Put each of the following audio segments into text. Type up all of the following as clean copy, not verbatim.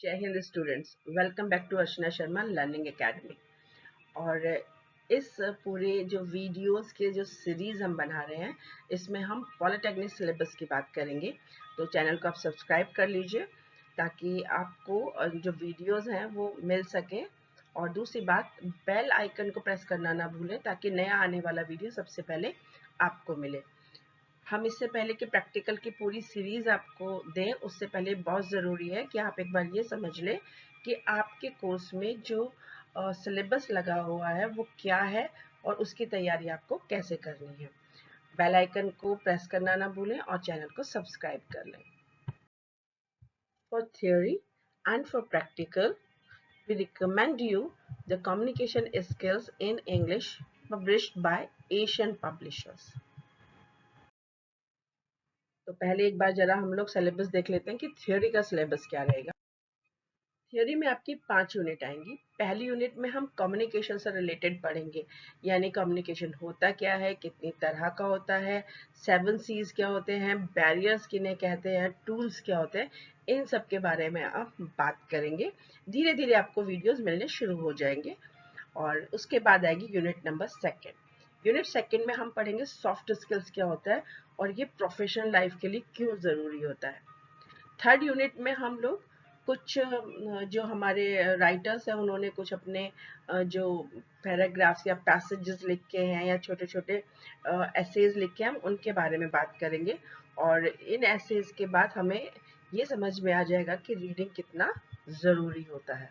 जय Hind students, welcome back to Archana Sharma learning academy. और इस पूरे जो वीडियोस के जो सीरीज हम बना रहे हैं, इसमें हम पॉलिटेक्निक सिलेबस की बात करेंगे। तो चैनल को आप सब्सक्राइब कर लीजिए ताकि आपको जो वीडियोस हैं वो मिल सके। और दूसरी बात, बेल आइकन को प्रेस करना ना भूलें ताकि नया आने वाला वीडियो सबसे पहले आपको मिले। हम इससे पहले कि प्रैक्टिकल की पूरी सीरीज आपको दें, उससे पहले बहुत ज़रूरी है कि आप एक बार ये समझ लें कि आपके कोर्स में जो सिलेबस लगा हुआ है वो क्या है और उसकी तैयारी आपको कैसे करनी है। बेल आइकन को प्रेस करना ना भूलें और चैनल को सब्सक्राइब कर लें। For theory and for practical we recommend you the communication skills in English published by Asian publishers। तो पहले एक बार जरा हम लोग सिलेबस देख लेते हैं कि थ्योरी का सिलेबस क्या रहेगा। थ्योरी में आपकी 5 यूनिट आएंगी। पहली यूनिट में हम कम्युनिकेशन से रिलेटेड पढ़ेंगे, यानी कम्युनिकेशन होता क्या है, कितनी तरह का होता है, 7 C's क्या होते हैं, बैरियर्स किन्हें कहते हैं, टूल्स क्या होते हैं, इन सब के बारे में आप बात करेंगे। धीरे धीरे आपको वीडियोस मिलने शुरू हो जाएंगे। और उसके बाद आएगी unit number second. Unit second में हम पढ़ेंगे सॉफ्ट स्किल्स क्या होता है और ये प्रोफेशनल लाइफ के लिए क्यों ज़रूरी होता है। थर्ड यूनिट में हम लोग कुछ जो हमारे राइटर्स हैं उन्होंने कुछ अपने जो पैराग्राफ्स या पैसेजेस लिखे हैं या छोटे छोटे एसेज लिखे हैं, हम उनके बारे में बात करेंगे। और इन एसेज के बाद हमें ये समझ में आ जाएगा कि रीडिंग कितना ज़रूरी होता है।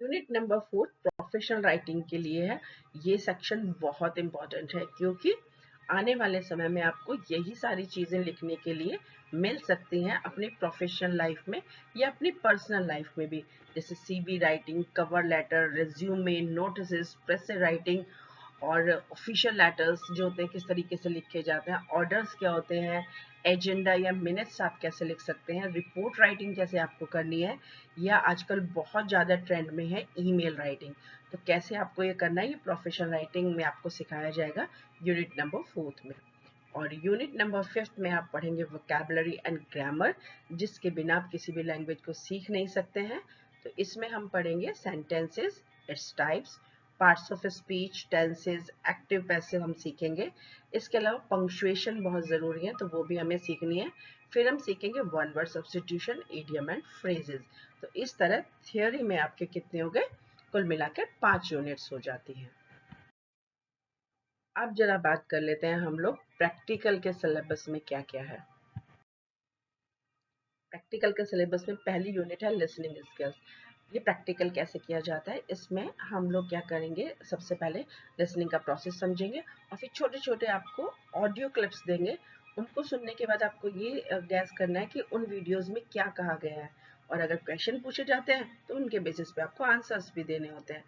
यूनिट नंबर 4 प्रोफेशनल राइटिंग के लिए है। ये सेक्शन बहुत इंपॉर्टेंट है क्योंकि आने वाले समय में आपको यही सारी चीज़ें लिखने के लिए मिल सकती हैं अपनी प्रोफेशनल लाइफ में या अपनी पर्सनल लाइफ में भी, जैसे CV writing, cover letter, resume, notice, press writing और ऑफिशियल लेटर्स जो होते हैं किस तरीके से लिखे जाते हैं, ऑर्डर्स क्या होते हैं, एजेंडा या मिनट्स आप कैसे लिख सकते हैं, रिपोर्ट राइटिंग कैसे आपको करनी है, या आजकल बहुत ज़्यादा ट्रेंड में है ईमेल राइटिंग। तो कैसे आपको ये करना है, ये प्रोफेशनल राइटिंग में आपको सिखाया जाएगा यूनिट नंबर 4 में। और यूनिट नंबर 5 में आप पढ़ेंगे वोकैबुलरी एंड ग्रामर, जिसके बिना आप किसी भी लैंग्वेज को सीख नहीं सकते हैं। तो इसमें हम पढ़ेंगे sentences, its types, parts of speech, tenses, active passive हम सीखेंगे। इसके अलावा पंक्चुएशन बहुत ज़रूरी है, तो वो भी हमें सीखनी है। फिर हम सीखेंगे one word substitution, idiom and phrases. तो इस तरह थियोरी में आपके कितने हो गए, कुल मिलाकर 5 यूनिट्स हो जाती हैं। अब जरा बात कर लेते हैं हम लोग प्रैक्टिकल के सिलेबस में क्या क्या है। प्रैक्टिकल के सिलेबस में पहली यूनिट है लिसनिंग स्किल्स। ये प्रैक्टिकल कैसे किया जाता है, इसमें हम लोग क्या करेंगे, सबसे पहले लिसनिंग का प्रोसेस समझेंगे और फिर छोटे छोटे आपको ऑडियो क्लिप्स देंगे। उनको सुनने के बाद आपको ये गैस करना है कि उन वीडियोस में क्या कहा गया है, और अगर क्वेश्चन पूछे जाते हैं तो उनके बेसिस पे आपको आंसर्स भी देने होते हैं।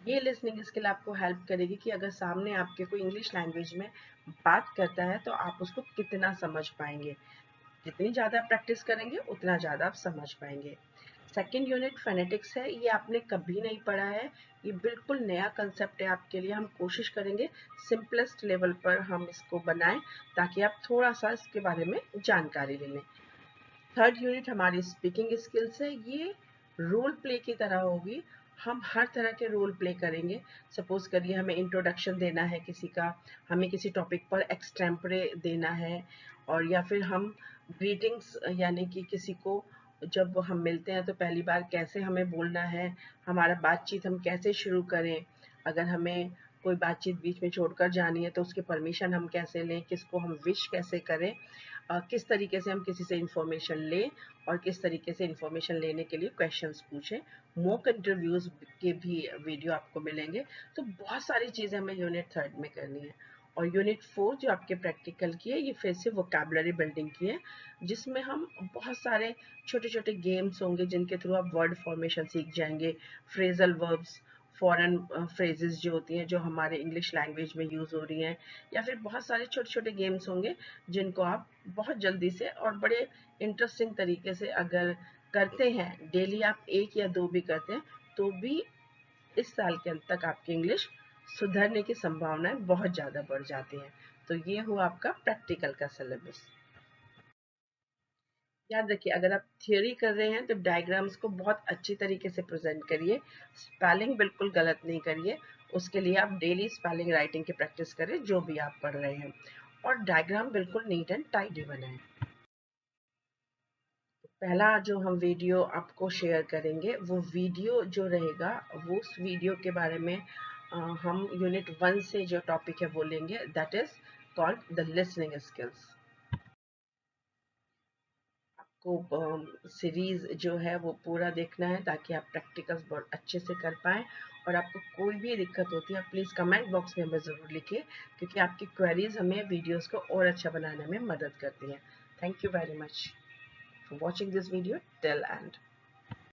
ये लिसनिंग स्किल आपको हेल्प करेगी कि अगर सामने आपके कोई इंग्लिश लैंग्वेज में बात करता है तो आप उसको कितना समझ पाएंगे। जितनी ज़्यादा प्रैक्टिस करेंगे उतना ज़्यादा आप समझ पाएंगे। सेकेंड यूनिट फेनेटिक्स है। ये आपने कभी नहीं पढ़ा है, ये बिल्कुल नया कंसेप्ट है आपके लिए। हम कोशिश करेंगे सिंपलेस्ट लेवल पर हम इसको बनाएं ताकि आप थोड़ा सा इसके बारे में जानकारी ले लें। थर्ड यूनिट हमारी स्पीकिंग स्किल्स है। ये रोल प्ले की तरह होगी, हम हर तरह के रोल प्ले करेंगे। सपोज करिए हमें इंट्रोडक्शन देना है किसी का, हमें किसी टॉपिक पर एक्सटेम्परे देना है, और या फिर हम ग्रीटिंग्स यानी कि किसी को जब हम मिलते हैं तो पहली बार कैसे हमें बोलना है, हमारा बातचीत हम कैसे शुरू करें, अगर हमें कोई बातचीत बीच में छोड़कर जानी है तो उसकी परमिशन हम कैसे लें, किसको हम विश कैसे करें, किस तरीके से हम किसी से इंफॉर्मेशन लें और किस तरीके से इंफॉर्मेशन लेने के लिए क्वेश्चंस पूछें। मॉक इंटरव्यूज के भी वीडियो आपको मिलेंगे। तो बहुत सारी चीज़ें हमें यूनिट थर्ड में करनी है। और यूनिट 4 जो आपके प्रैक्टिकल की है, ये फिर से वोकैबुलरी बिल्डिंग की है, जिसमें हम बहुत सारे छोटे छोटे गेम्स होंगे जिनके थ्रू आप वर्ड फॉर्मेशन सीख जाएंगे, फ्रेजल वर्ब्स, फॉरेन फ्रेजेस जो होती हैं जो हमारे इंग्लिश लैंग्वेज में यूज़ हो रही हैं, या फिर बहुत सारे छोटे छोटे गेम्स होंगे जिनको आप बहुत जल्दी से और बड़े इंटरेस्टिंग तरीके से अगर करते हैं, डेली आप 1 या 2 भी करते हैं, तो भी इस साल के अंत तक आपकी इंग्लिश सुधरने की संभावनाएं बहुत ज़्यादा बढ़ जाती हैं। तो ये हुआ आपका प्रैक्टिकल का सिलेबस। याद रखिए, अगर आप थियोरी कर रहे हैं तो डायग्राम्स को बहुत अच्छी तरीके से प्रेजेंट करिए, स्पेलिंग बिल्कुल गलत नहीं करिए। उसके लिए आप डेली स्पेलिंग राइटिंग की प्रैक्टिस करें जो भी आप पढ़ रहे हैं, और डायग्राम बिल्कुल नीट एंड टाइडी बनाएं। पहला जो हम वीडियो आपको शेयर करेंगे, वो वीडियो जो रहेगा, वो उस वीडियो के बारे में हम यूनिट 1 से जो टॉपिक है वो लेंगे, that is called the listening skills. आपको सीरीज जो है वो पूरा देखना है ताकि आप प्रैक्टिकल्स बहुत अच्छे से कर पाएँ। और आपको कोई भी दिक्कत होती है, आप प्लीज़ कमेंट बॉक्स में हमें ज़रूर लिखिए, क्योंकि आपकी क्वेरीज हमें वीडियोस को और अच्छा बनाने में मदद करती हैं। Thank you very much for watching this video till and.